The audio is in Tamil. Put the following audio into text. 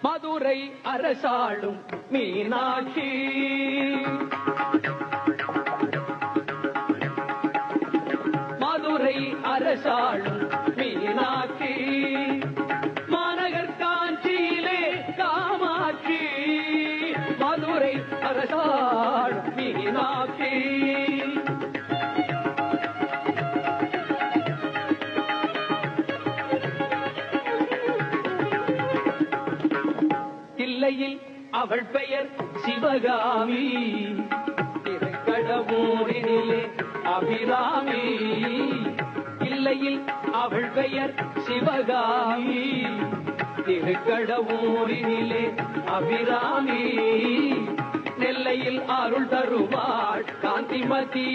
மதுரை அரசாளும் மீனாட்சி மதுரை அரசாளும் மீனாட்சி மாநகர் காஞ்சியிலே காமாட்சி மதுரை அரசாளும் மீனாட்சி தில்லையில் அவள் பெயர் சிவகாமி திருக்கடவூரினிலே அபிராமி இல்லையில் அவள் பெயர் சிவகாமி திருக்கடவூரினிலே அபிராமி நெல்லையில் அருள் தருவாள் காந்திமதி